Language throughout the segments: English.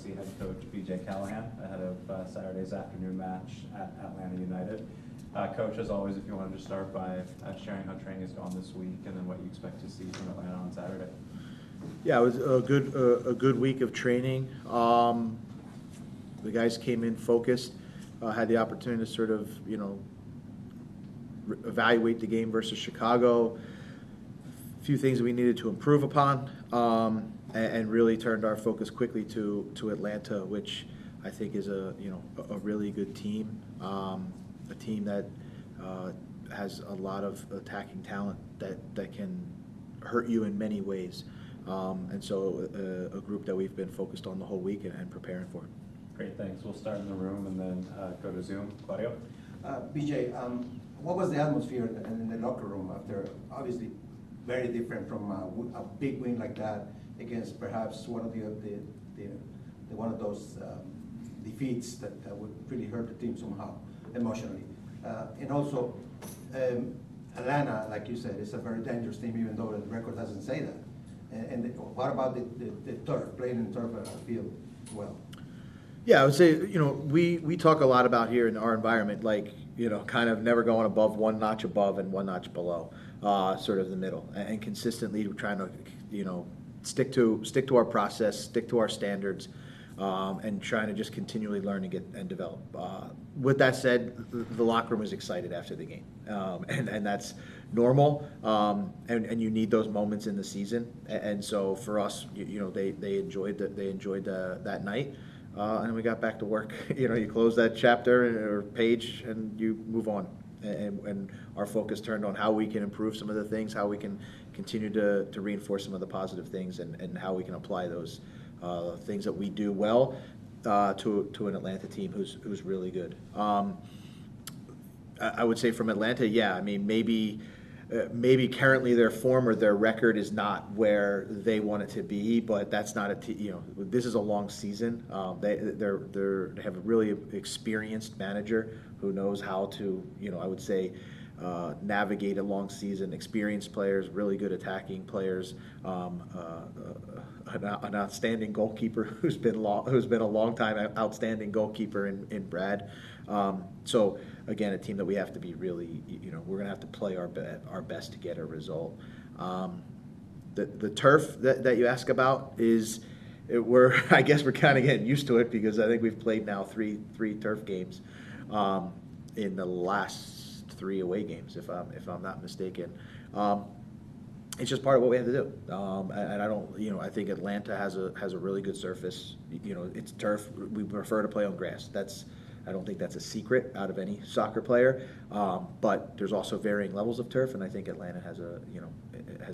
SC head coach BJ Callaghan ahead of Saturday's afternoon match at Atlanta United. Coach, as always, if you wanted to start by sharing how training has gone this week and then what you expect to see from Atlanta on Saturday. Yeah, it was a good week of training. The guys came in focused, had the opportunity to sort of, evaluate the game versus Chicago, a few things that we needed to improve upon, and really turned our focus quickly to Atlanta, which I think is a really good team, a team that has a lot of attacking talent that can hurt you in many ways. And so a group that we've been focused on the whole week and preparing for. Great, thanks. We'll start in the room and then go to Zoom. Claudio? BJ, what was the atmosphere in the locker room after, obviously, very different from a big win like that against perhaps one of those defeats that would really hurt the team somehow emotionally, and also Atlanta, like you said, is a very dangerous team, even though the record doesn't say that. And what about the turf, playing in turf field as well? Yeah, I would say, we talk a lot about here in our environment, like, kind of never going above one notch above and one notch below, sort of the middle, and consistently trying to, stick to our process, stick to our standards, and trying to just continually learn and develop. With that said, the locker room was excited after the game, and that's normal, and you need those moments in the season. And so for us, they enjoyed that night. And we got back to work. You close that chapter or page and you move on. And our focus turned on how we can improve some of the things, how we can continue to reinforce some of the positive things, and how we can apply those things that we do well to an Atlanta team who's really good. I would say from Atlanta, yeah, I mean, maybe currently their form or their record is not where they want it to be, but that's not this is a long season. They have a really experienced manager who knows how to, I would say, navigate a long season. Experienced players, really good attacking players, an outstanding goalkeeper who's been a long time outstanding goalkeeper in Brad. So again, a team that we have to be really, we're going to have to play our best to get a result. The turf that you ask about is, I guess we're kind of getting used to it because I think we've played now three turf games in the last 3 away games, if I'm not mistaken. It's just part of what we have to do, and I don't. I think Atlanta has a really good surface. It's turf. We prefer to play on grass. I don't think that's a secret out of any soccer player. But there's also varying levels of turf, and I think Atlanta has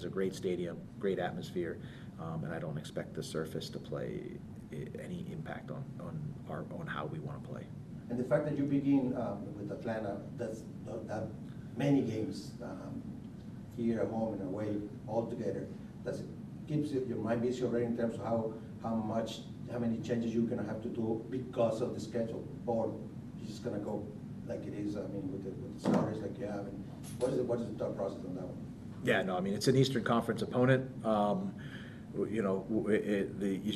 a great stadium, great atmosphere, and I don't expect the surface to play any impact on how we want to play. And the fact that you begin with Atlanta, that's that many games. Here at home and away all together, that keeps your mind busy already in terms of how many changes you're going to have to do because of the schedule, or you're just going to go like it is. I mean, with the starters like you have. And what is the thought process on that one? Yeah, no, I mean, it's an Eastern Conference opponent. As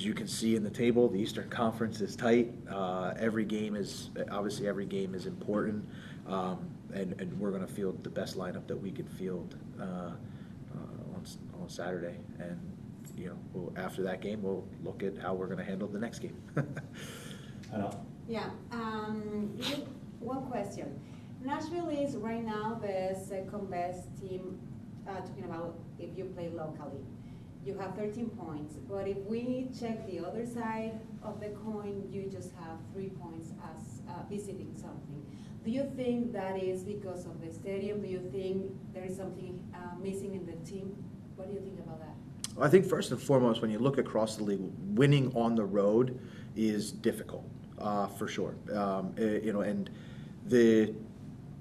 you can see in the table, the Eastern Conference is tight. Every game is important. And we're going to field the best lineup that we can field on Saturday, and after that game, we'll look at how we're going to handle the next game. Yeah. One question. Nashville is right now the second best team. Talking about if you play locally, you have 13 points. But if we check the other side of the coin, you just have 3 points as visiting something. Do you think that is because of the stadium? Do you think there is something missing in the team? What do you think about that? Well, I think first and foremost, when you look across the league, winning on the road is difficult, for sure. And the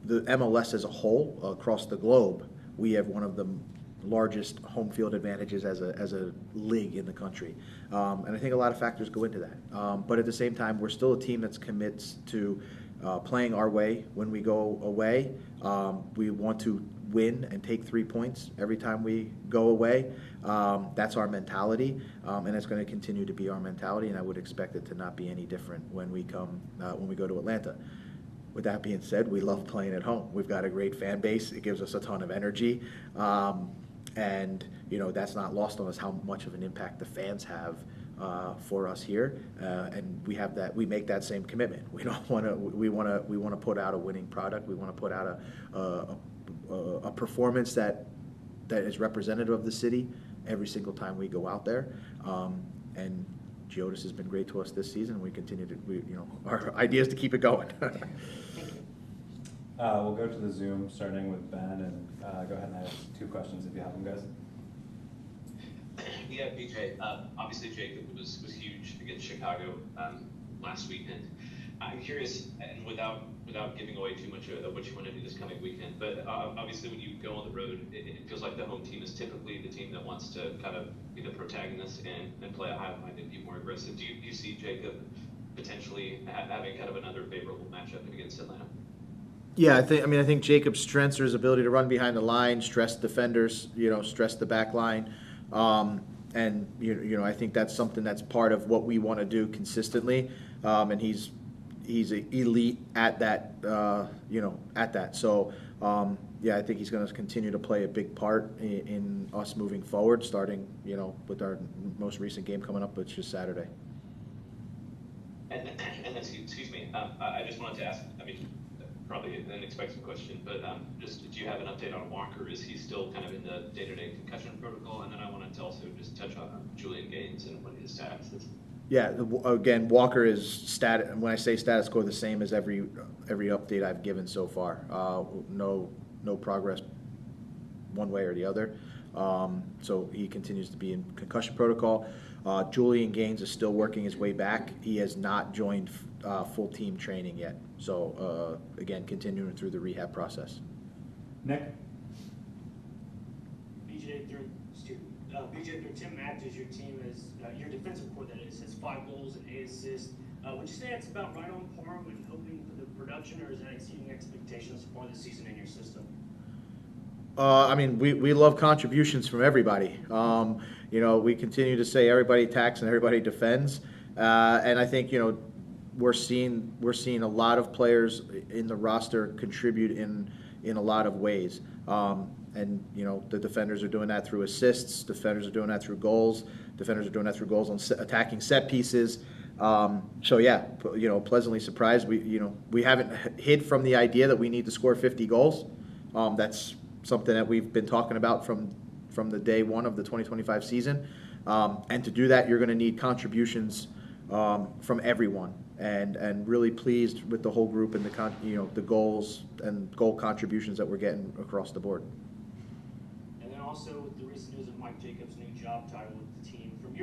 MLS as a whole across the globe, we have one of the largest home field advantages as a league in the country, and I think a lot of factors go into that. But at the same time, we're still a team that's commits to playing our way when we go away. We want to win and take 3 points every time we go away. That's our mentality, and it's going to continue to be our mentality, and I would expect it to not be any different when we go to Atlanta. With that being said, we love playing at home. We've got a great fan base. It gives us a ton of energy, and that's not lost on us how much of an impact the fans have for us here, and we make that same commitment. We want to put out a winning product. We want to put out a performance that is representative of the city every single time we go out there, and Geodis has been great to us this season. We continue to, our idea is to keep it going. We'll go to the Zoom, starting with Ben, and go ahead and ask 2 questions if you have them, guys. Yeah, BJ, obviously Jacob was huge against Chicago last weekend. I'm curious, and without giving away too much of what you want to do this coming weekend, but obviously when you go on the road, it feels like the home team is typically the team that wants to kind of be the protagonist and play a high line and be more aggressive. Do you see Jacob potentially having kind of another favorable matchup against Atlanta? Yeah, I think Jacob's strengths are his ability to run behind the line, stress defenders, stress the back line. And I think that's something that's part of what we want to do consistently. And he's elite at that, at that. So, I think he's going to continue to play a big part in us moving forward, starting, with our most recent game coming up, which is Saturday. And then, excuse me, I just wanted to ask, probably an unexpected question, but just do you have an update on Walker? Is he still kind of in the day-to-day concussion protocol? And then I wanted to also just touch on Julian Gaines and what his status is. Yeah, again, Walker is status. When I say status quo, the same as every update I've given so far. No progress one way or the other. So he continues to be in concussion protocol. Julian Gaines is still working his way back. He has not joined full team training yet. So again, continuing through the rehab process. Nick? BJ, through Tim Matthews, your team is, your defensive core that is, has 5 goals and 8 assists. Would you say that's about right on par when hoping for the production, or is that exceeding expectations for the season in your system? We love contributions from everybody. We continue to say everybody attacks and everybody defends, and I think we're seeing a lot of players in the roster contribute in a lot of ways. And the defenders are doing that through assists. Defenders are doing that through goals. Defenders are doing that through goals on attacking set pieces. Pleasantly surprised. We haven't hid from the idea that we need to score 50 goals. That's something that we've been talking about from the day one of the 2025 season. And to do that, you're going to need contributions from everyone. And really pleased with the whole group and the goals and goal contributions that we're getting across the board. And then also with the recent news of Mike Jacobs' new job title with the team, from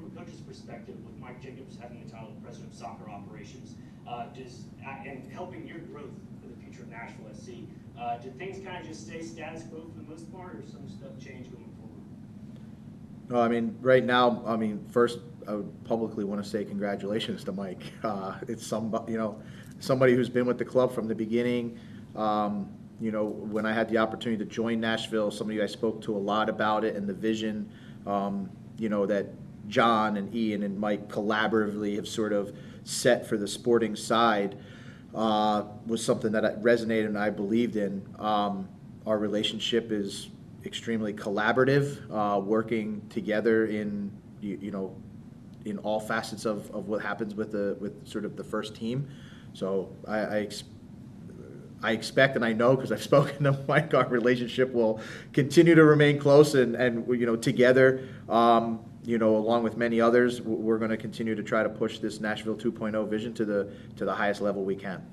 a coach's perspective, with Mike Jacobs having the title of President of Soccer Operations, and helping your growth for the future of Nashville SC, do things kind of just stay status quo for the most part, or some stuff change going forward? Right now, first, I would publicly want to say congratulations to Mike. It's somebody who's been with the club from the beginning. When I had the opportunity to join Nashville, somebody I spoke to a lot about it and the vision, that John and Ian and Mike collaboratively have sort of set for the sporting side, was something that resonated and I believed in. Our relationship is extremely collaborative, working together in all facets of what happens with sort of the first team. So I expect, and I know because I've spoken to Mike, our relationship will continue to remain close and together. Along with many others, we're going to continue to try to push this Nashville 2.0 vision to the highest level we can.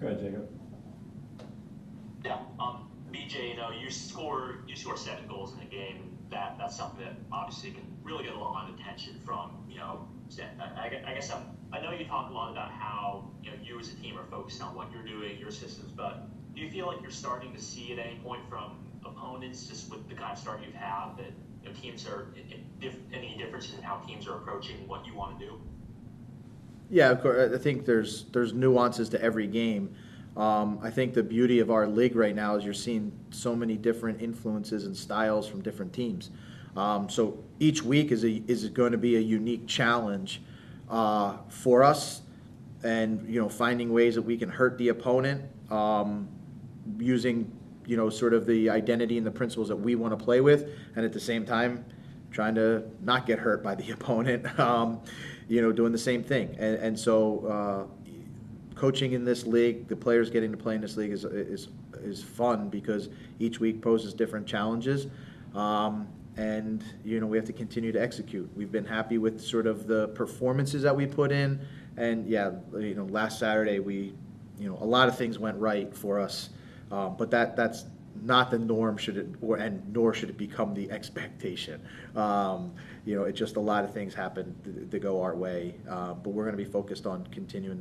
Go ahead, Jacob. Yeah, BJ, you score 7 goals in a game. That's something that obviously can really get a lot of attention from I guess I know you talk a lot about how you as a team are focused on what you're doing, your systems, but do you feel like you're starting to see at any point from opponents, just with the kind of start you've had, that teams are any differences in how teams are approaching what you want to do? Yeah, of course. I think there's nuances to every game. I think the beauty of our league right now is you're seeing so many different influences and styles from different teams. So each week is going to be a unique challenge for us, and finding ways that we can hurt the opponent using sort of the identity and the principles that we want to play with, and at the same time trying to not get hurt by the opponent, doing the same thing. And so coaching in this league, the players getting to play in this league is fun because each week poses different challenges. And we have to continue to execute. We've been happy with sort of the performances that we put in, and last Saturday a lot of things went right for us, but that's not the norm, nor should it become the expectation. It's just a lot of things happen to go our way, but we're going to be focused on continuing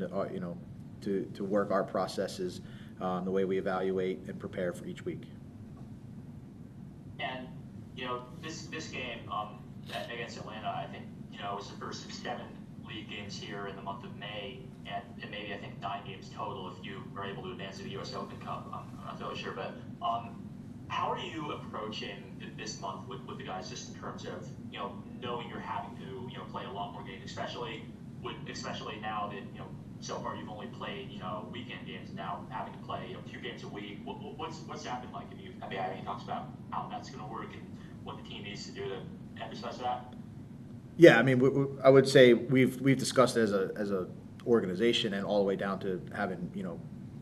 to work our processes, the way we evaluate and prepare for each week. And this game against Atlanta, I think it was the first of 7 league games here in the month of May, and maybe I think 9 games total if you are able to advance to the U.S. Open Cup. I'm not totally sure, but how are you approaching this month with the guys, just in terms of knowing you're having to play a lot more games, especially now that so far you've only played weekend games, and now having to play 2 games a week. What's that been like? Have you had any talks about how that's going to work and what the team needs to do to emphasize that? Yeah, I mean, I would say we've discussed it as a organization, and all the way down to having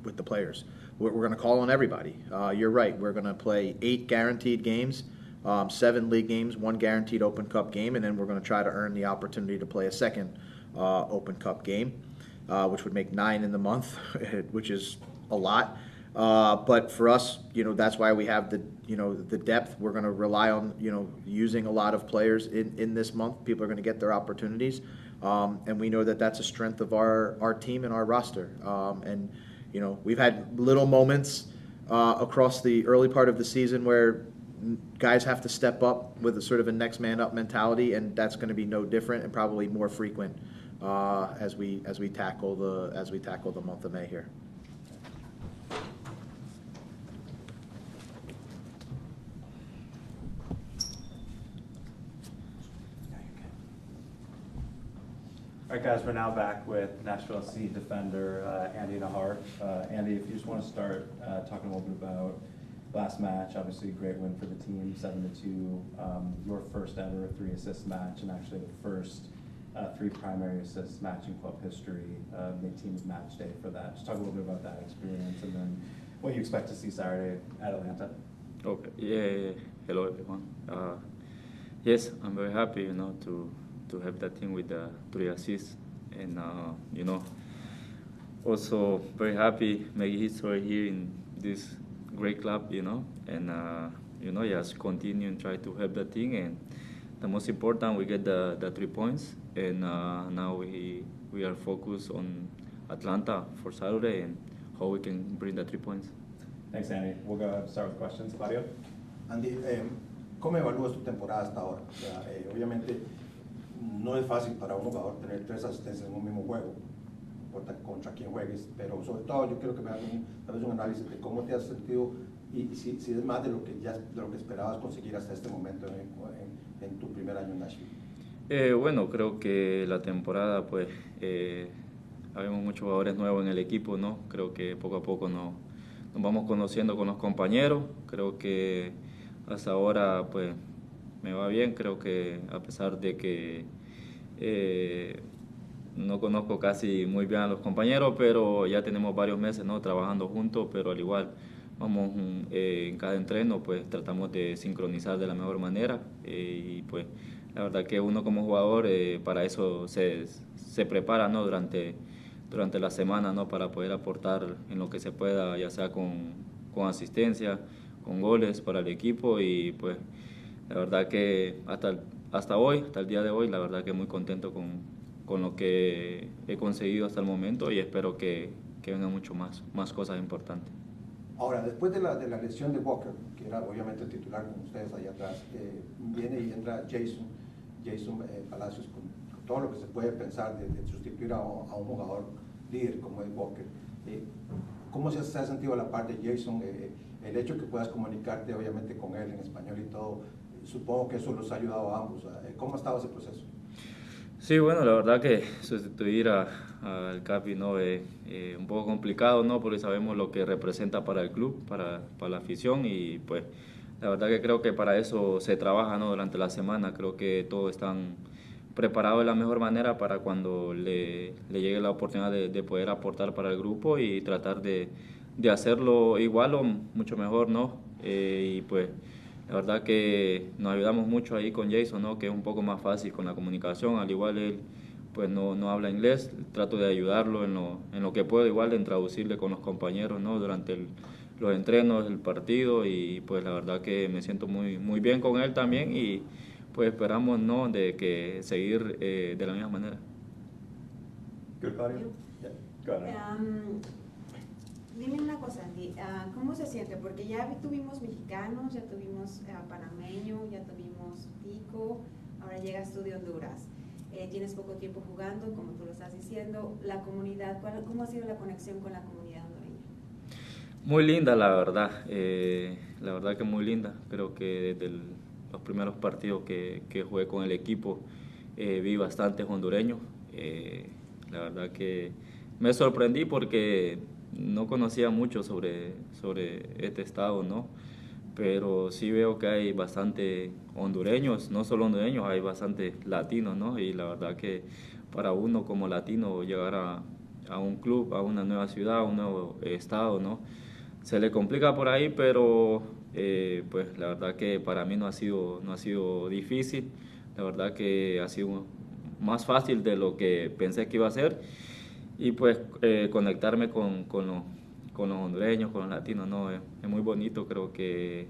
with the players. We're going to call on everybody. You're right. We're going to play 8 guaranteed games, 7 league games, 1 guaranteed Open Cup game, and then we're going to try to earn the opportunity to play a second Open Cup game, which would make 9 in the month, which is a lot. But for us, that's why we have the depth. We're going to rely on using a lot of players in this month. People are going to get their opportunities, and we know that that's a strength of our team and our roster. And we've had little moments across the early part of the season where guys have to step up with a sort of a next man up mentality, and that's going to be no different and probably more frequent as we tackle the month of May here. All right, guys, we're now back with Nashville SC defender Andy Najar. Andy, if you just want to start talking a little bit about last match, obviously a great win for the team, 7-2. Your first ever 3-assist match, and actually the first 3 primary assists match in club history. Made team of match day for that. Just talk a little bit about that experience, and then what you expect to see Saturday at Atlanta. Okay. Yeah. Hello, everyone. Yes, I'm very happy, to have that team with the 3 assists, and also very happy making history here in this great club, and just continue and try to help the team. And the most important, we get the 3 points, and now we are focused on Atlanta for Saturday and how we can bring the 3 points. Thanks, Andy. We'll go ahead and start with questions. Claudio? Andy, ¿cómo evalúas tu temporada hasta ahora? O sea, obviamente no es fácil para un jugador tener 3 asistencias en un mismo juego, no importa contra quién juegues, pero sobre todo yo quiero que me hagas tal vez un análisis de cómo te has sentido y si es más de lo que esperabas conseguir hasta este momento en tu primer año en Nashville. Bueno, creo que la temporada, pues, habemos muchos jugadores nuevos en el equipo, ¿no? Creo que poco a poco nos vamos conociendo con los compañeros. Creo que hasta ahora, pues, me va bien. Creo que a pesar de que no conozco casi muy bien a los compañeros, pero ya tenemos varios meses, ¿no?, trabajando juntos, pero al igual vamos en cada entreno, pues tratamos de sincronizar de la mejor manera, y pues la verdad que uno como jugador para eso se prepara, ¿no?, durante la semana, ¿no?, para poder aportar en lo que se pueda, ya sea con asistencia, con goles para el equipo. Y pues la verdad que hasta el día de hoy, la verdad que muy contento con lo que he conseguido hasta el momento, y espero que vengan mucho más cosas importantes. Ahora, después de la lesión de Walker, que era obviamente titular con ustedes allá atrás, viene y entra Jason Palacios con todo lo que se puede pensar de sustituir a un jugador líder como es Walker. ¿Cómo se ha sentido la parte de Jason? El hecho que puedas comunicarte obviamente con él en español y todo, supongo que eso los ha ayudado a ambos. ¿Cómo ha estado ese proceso? Sí, bueno, la verdad que sustituir al Capi no es un poco complicado, ¿no? Porque sabemos lo que representa para el club, para la afición y pues la verdad que creo que para eso se trabaja, ¿no? Durante la semana. Creo que todos están preparados de la mejor manera para cuando le llegue la oportunidad de poder aportar para el grupo y tratar de hacerlo igual o mucho mejor, ¿no? Y pues la verdad que nos ayudamos mucho ahí con Jason, ¿no? Que es un poco más fácil con la comunicación. Al igual él pues no habla inglés, trato de ayudarlo en lo que puedo, igual en traducirle con los compañeros, ¿no? Durante los entrenos, el partido y pues la verdad que me siento muy bien con él también y pues esperamos, ¿no? De que seguir de la misma manera. Good, Claudio? Yeah. Go ahead. Dime una cosa, Andy, ¿cómo se siente? Porque ya tuvimos mexicanos, ya tuvimos panameño, ya tuvimos tico, ahora llegas tú de Honduras. Tienes poco tiempo jugando, como tú lo estás diciendo. La comunidad, ¿cómo ha sido la conexión con la comunidad hondureña? Muy linda, la verdad que muy linda. Creo que desde los primeros partidos que jugué con el equipo vi bastantes hondureños. La verdad que me sorprendí porque no conocía mucho sobre este estado, ¿no? Pero sí veo que hay bastante hondureños, no solo hondureños, hay bastante latinos, ¿no? Y la verdad que para uno como latino llegar a un club, a una nueva ciudad, a un nuevo estado, ¿no? Se le complica por ahí, pero pues la verdad que para mí no ha sido difícil, la verdad que ha sido más fácil de lo que pensé que iba a ser y pues conectarme con los hondureños, con los latinos, no, es muy bonito, creo que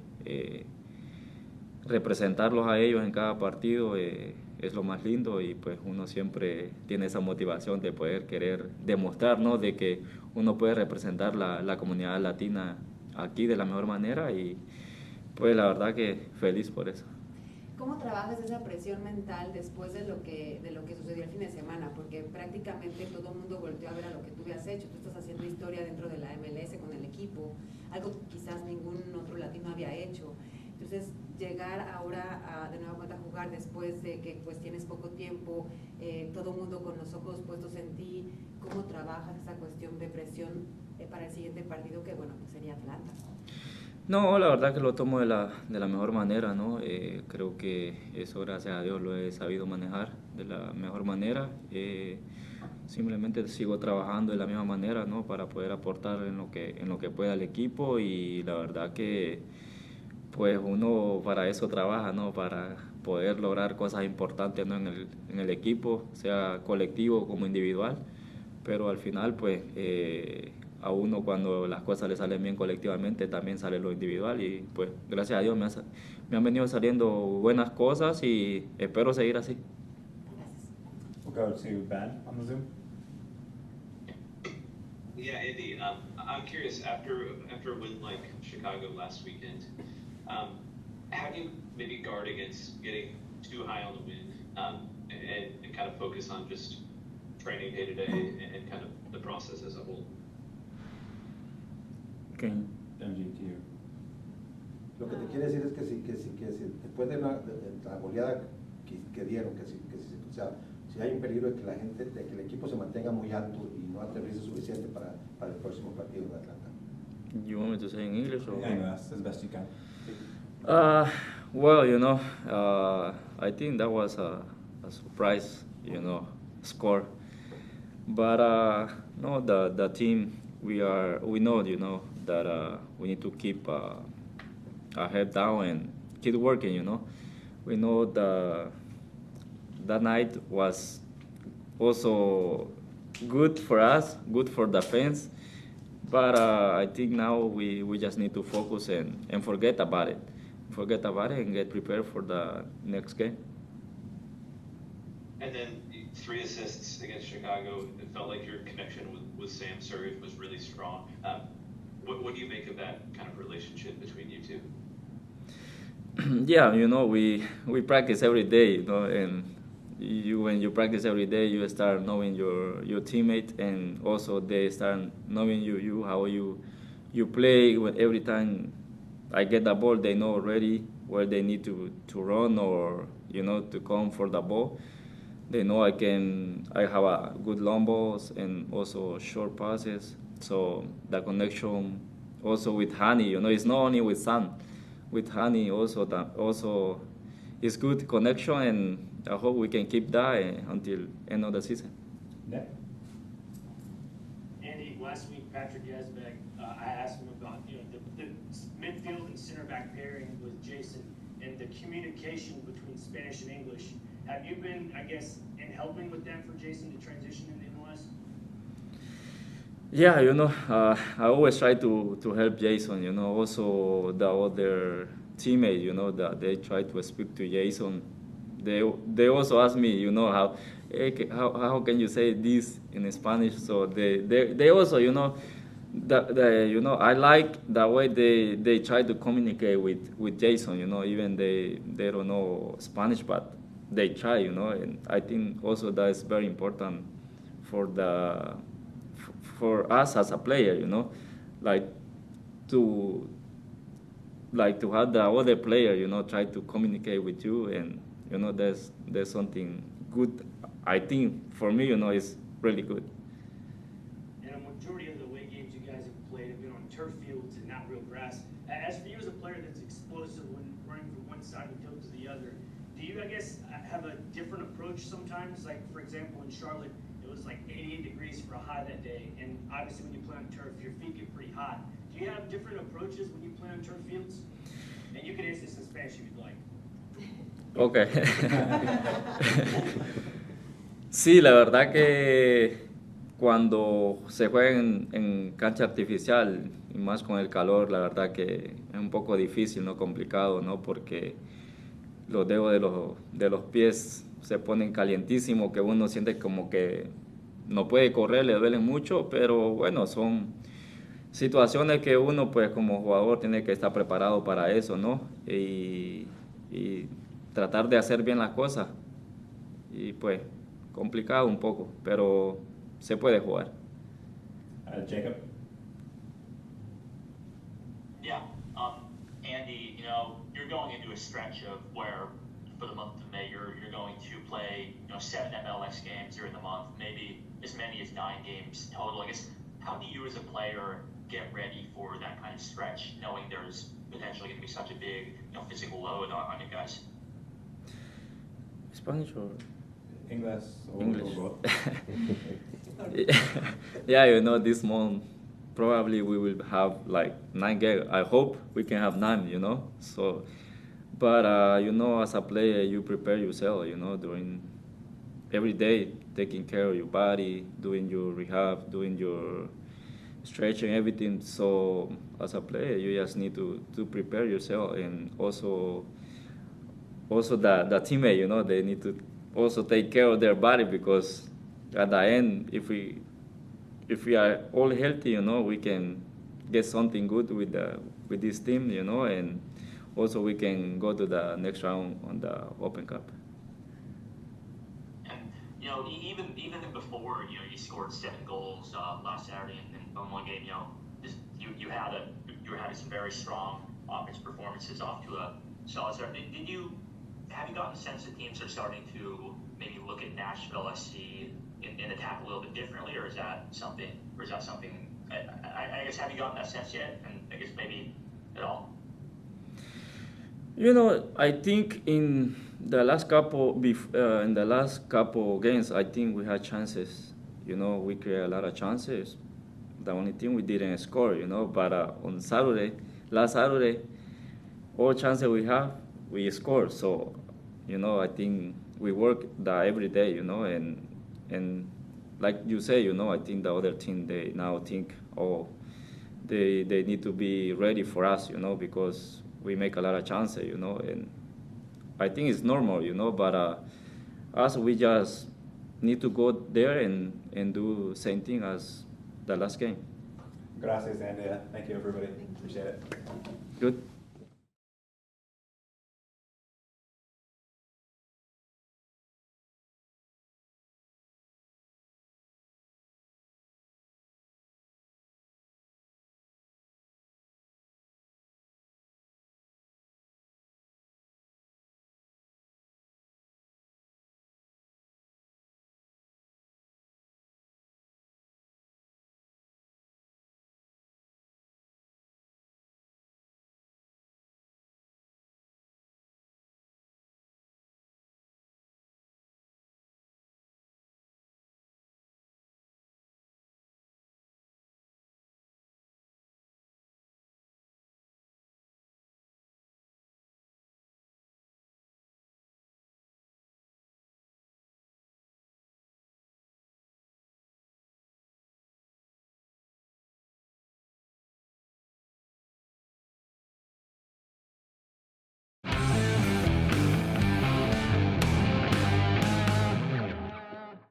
representarlos a ellos en cada partido es lo más lindo y pues uno siempre tiene esa motivación de poder querer demostrar, ¿no? De que uno puede representar la comunidad latina aquí de la mejor manera y pues la verdad que feliz por eso. ¿Cómo trabajas esa presión mental después de lo que sucedió el fin de semana? Porque prácticamente todo el mundo volteó a ver a lo que tú habías hecho. Tú estás haciendo historia dentro de la MLS con el equipo, algo que quizás ningún otro latino había hecho. Entonces, llegar ahora de nueva cuenta a jugar después de que pues tienes poco tiempo, todo el mundo con los ojos puestos en ti, ¿cómo trabajas esa cuestión de presión para el siguiente partido que, bueno, pues sería Atlanta? No, la verdad que lo tomo de la mejor manera, ¿no? Creo que eso, gracias a Dios, lo he sabido manejar de la mejor manera. Simplemente sigo trabajando de la misma manera, ¿no? Para poder aportar en lo que pueda al equipo y la verdad que pues uno para eso trabaja, ¿no? Para poder lograr cosas importantes, ¿no? en el equipo, sea colectivo como individual, pero al final pues a uno cuando las cosas le salen bien colectivamente también sale lo individual y pues gracias a Dios me han venido saliendo buenas cosas y espero seguir así. We'll go to Ben on the Zoom. Yeah, Andy, I'm curious, after a win like Chicago last weekend, how do you maybe guard against getting too high on the win and kind of focus on just training day to day and kind of the process as a whole? Okay. MG to you. Lo que te quiere decir es que si después de la goleada que dieron, o sea, si hay un peligro de que la gente, de que el equipo se mantenga muy alto y no aterrice suficiente para el próximo partido de Atlanta. You want me to say in English or? As best you can. Well, I think that was a surprise, score. But no, the team we know, that we need to keep our head down and keep working. We know that night was also good for us, good for the fans. But I think now we just need to focus and forget about it. Forget about it and get prepared for the next game. And then 3 assists against Chicago. It felt like your connection with Sam Surridge was really strong. What do you make of that kind of relationship between you two? Yeah, we practice every day, and when you practice every day, you start knowing your teammate, and also they start knowing you how you play. Every time I get the ball, they know already where they need to run or to come for the ball. They know I have a good long balls and also short passes. So the connection also with Hani, it's not only with Sam, with Hani also it's good connection, and I hope we can keep that until end of the season. Nick? Andy, last week Patrick Yazbek, I asked him about the midfield and center back pairing with Jason and the communication between Spanish and English. Have you been, I guess, in helping with them for Jason to transition in MLS? Yeah, I always try to help Jason. Also the other teammate, that they try to speak to Jason. They also ask me, how can you say this in Spanish? So they also, I like the way they try to communicate with Jason. Even they don't know Spanish, but they try. And I think also that is very important for us as a player. Like to have the other player, try to communicate with you, and there's something good. I think for me, it's really good. And a majority of the away games you guys have played have been on turf fields and not real grass. As for you as a player that's explosive when running from one side of the field to the other, do you, I guess, have a different approach sometimes? Like, for example, in Charlotte, it was like 88 degrees for a high that day, and obviously when you play on turf, your feet get pretty hot. Do you have different approaches when you play on turf fields? And you can answer this in Spanish if you'd like. Okay. Sí, la verdad que cuando se juega en cancha artificial, y más con el calor, la verdad que es un poco difícil, ¿no? Complicado, ¿no? Porque los dedos de los pies se ponen calientísimos, que uno siente como que no puede correr, le duelen mucho, pero bueno, son situaciones que uno pues como jugador tiene que estar preparado para eso, ¿no? Y tratar de hacer bien las cosas. Y pues complicado un poco, pero se puede jugar. Jacob? Yeah, Andy, you're going into a stretch of where for the month of May you're going to play 7 MLS games during the month, maybe as many as 9 games total. I guess, how do you as a player get ready for that kind of stretch, knowing there's potentially going to be such a big physical load on you guys? Spanish or English? English? Yeah, this month probably we will have like 9 games. I hope we can have 9, So, but as a player, you prepare yourself, during every day, taking care of your body, doing your rehab, doing your stretching, everything. So as a player, you just need to prepare yourself, and also the teammate, they need to also take care of their body, because at the end, if we are all healthy, we can get something good with this team, and also we can go to the next round on the Open Cup. And even before you scored 7 goals last Saturday in one game, you had some very strong offense performances off to a solid start. Have you gotten a sense that teams are starting to maybe look at Nashville SC in attack a little bit differently, or is that something? I guess, have you gotten that sense yet? And I guess maybe at all. I think in the last couple games, I think we had chances. We created a lot of chances. The only thing we didn't score, But on last Saturday, all chances we have, we scored. So, I think we work that every day, and like you say, I think the other team, they now think, they need to be ready for us, because we make a lot of chances, and I think it's normal, but us, we just need to go there and do the same thing as the last game. Gracias, Andy. Thank you, everybody. Appreciate it. Good.